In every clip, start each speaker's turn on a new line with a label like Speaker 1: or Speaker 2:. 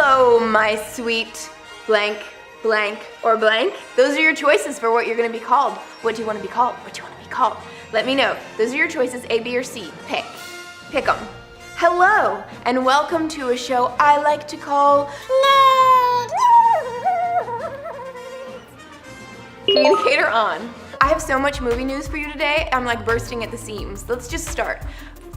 Speaker 1: Hello, my sweet blank, blank, or blank. Those are your choices for what you're gonna be called. What do you wanna be called? What do you wanna be called? Let me know. Those are your choices, A, B, or C. Pick them. Hello, and welcome to a show I like to call Communicator On. I have so much movie news for you today, I'm like bursting at the seams. Let's just start.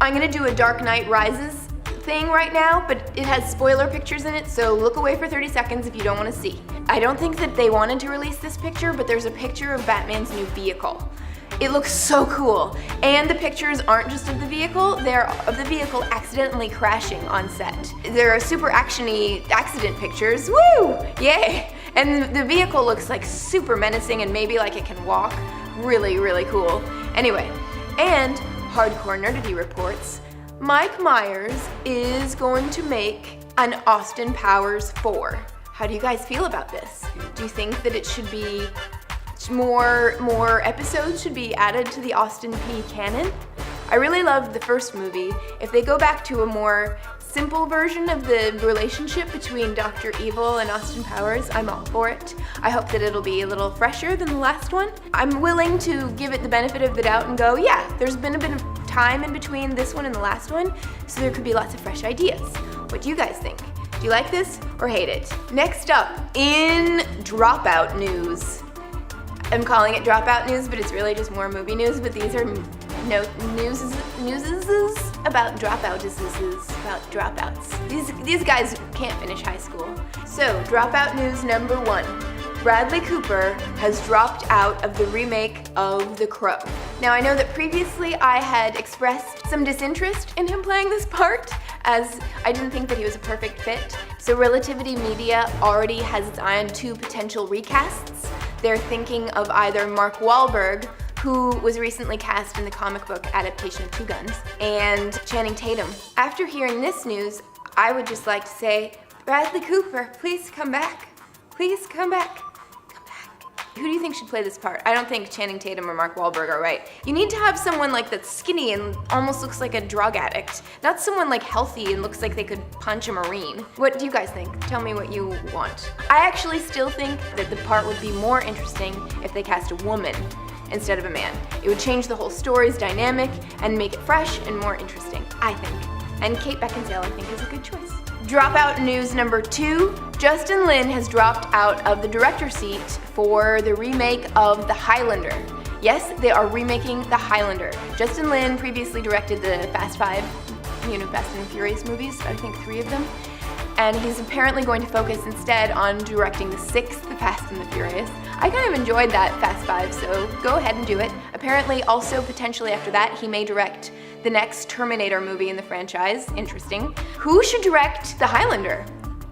Speaker 1: I'm gonna do a Dark Knight Rises thing right now, but it has spoiler pictures in it, so look away for 30 seconds if you don't want to see. I don't think that they wanted to release this picture, but there's a picture of Batman's new vehicle. It looks so cool, and the pictures aren't just of the vehicle, they're of the vehicle accidentally crashing on set. They're super actiony accident pictures, woo, yay! And the vehicle looks like super menacing and maybe like it can walk. Really, really cool. Anyway, and Hardcore Nerdity reports, Mike Myers is going to make an Austin Powers 4. How do you guys feel about this? Do you think that it should be more episodes should be added to the Austin P canon? I really loved the first movie. If they go back to a more simple version of the relationship between Dr. Evil and Austin Powers, I'm all for it. I hope that it'll be a little fresher than the last one. I'm willing to give it the benefit of the doubt and go, yeah, there's been a bit of time in between this one and the last one, so there could be lots of fresh ideas. What do you guys think? Do you like this or hate it? Next up, in Dropout news. I'm calling it Dropout news, but it's really just more movie news, but these are news about dropouts. These guys can't finish high school. So, Dropout news number 1. Bradley Cooper has dropped out of the remake of The Crow. Now, I know that previously I had expressed some disinterest in him playing this part, as I didn't think that he was a perfect fit. So Relativity Media already has its eye on 2 potential recasts. They're thinking of either Mark Wahlberg, who was recently cast in the comic book adaptation of Two Guns, and Channing Tatum. After hearing this news, I would just like to say, Bradley Cooper, please come back. Please come back. Who do you think should play this part? I don't think Channing Tatum or Mark Wahlberg are right. You need to have someone like that's skinny and almost looks like a drug addict, not someone like healthy and looks like they could punch a Marine. What do you guys think? Tell me what you want. I actually still think that the part would be more interesting if they cast a woman instead of a man. It would change the whole story's dynamic and make it fresh and more interesting, I think. And Kate Beckinsale, I think, is a good choice. Dropout news number 2, Justin Lin has dropped out of the director's seat for the remake of The Highlander. Yes, they are remaking The Highlander. Justin Lin previously directed the Fast and Furious movies, I think 3 of them. And he's apparently going to focus instead on directing the 6th The Fast and the Furious. I kind of enjoyed that Fast 5, so go ahead and do it. Apparently, also potentially after that, he may direct the next Terminator movie in the franchise. Interesting. Who should direct The Highlander?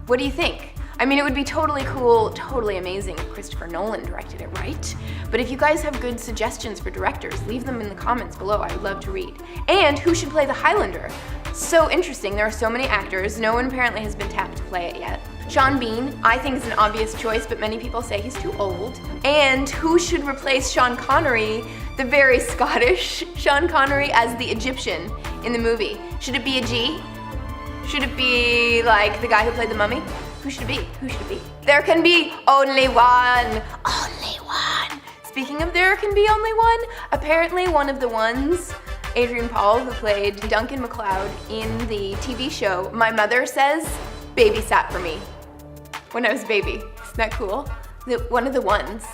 Speaker 1: What do you think? I mean, it would be totally cool, totally amazing if Christopher Nolan directed it, right? But if you guys have good suggestions for directors, leave them in the comments below. I would love to read. And who should play the Highlander? So interesting. There are so many actors. No one apparently has been tapped to play it yet. Sean Bean, I think, is an obvious choice, but many people say he's too old. And who should replace Sean Connery, the very Scottish Sean Connery, as the Egyptian in the movie? Should it be a G? Should it be like the guy who played the mummy? Who should it be? Who should it be? There can be only one. Only one. Speaking of there can be only one, apparently one of the ones, Adrian Paul, who played Duncan MacLeod in the TV show My Mother Says, babysat for me when I was a baby. Isn't that cool? One of the ones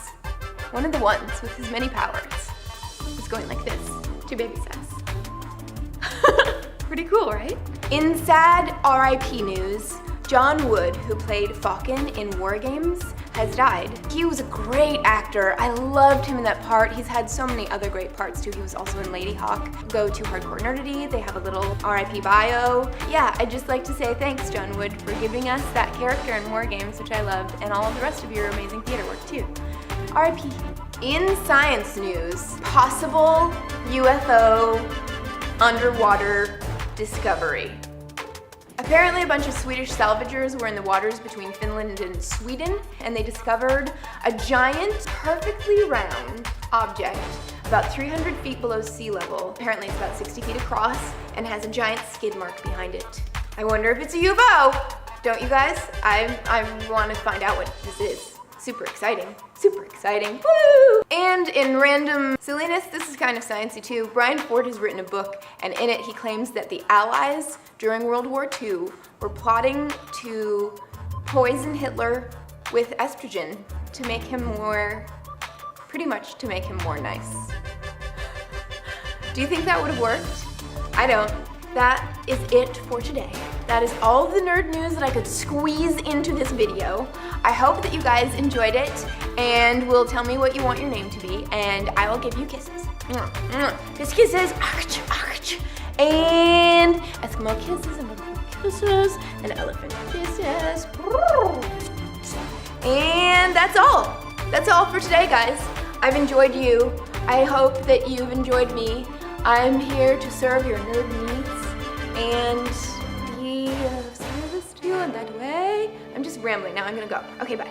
Speaker 1: with his many powers is going like this to baby sass. Pretty cool, right? In sad RIP news, John Wood, who played Falcon in War Games, has died. He was a great actor. I loved him in that part. He's had so many other great parts too. He was also in Lady Hawk. Go to Hardcore Nerdity. They have a little RIP bio. Yeah, I'd just like to say thanks, John Wood, for giving us that character in War Games, which I loved, and all of the rest of your amazing theater work too. RIP. In science news, possible UFO underwater discovery. Apparently a bunch of Swedish salvagers were in the waters between Finland and Sweden, and they discovered a giant, perfectly round object about 300 feet below sea level. Apparently it's about 60 feet across and has a giant skid mark behind it. I wonder if it's a UFO. Don't you guys? I want to find out what this is. Super exciting. Super exciting. Woo! And in random silliness, this is kind of sciencey too. Brian Ford has written a book, and in it he claims that the Allies during World War II were plotting to poison Hitler with estrogen to make him more, pretty much to make him more nice. Do you think that would have worked? I don't. That is it for today. That is all the nerd news that I could squeeze into this video. I hope that you guys enjoyed it and will tell me what you want your name to be, and I will give you kisses. Kisses, and Eskimo kisses, and American kisses, and elephant kisses. And that's all. That's all for today, guys. I've enjoyed you. I hope that you've enjoyed me. I'm here to serve your nerd needs and be of service to you in that way. I'm just rambling now. I'm gonna go. Okay, bye.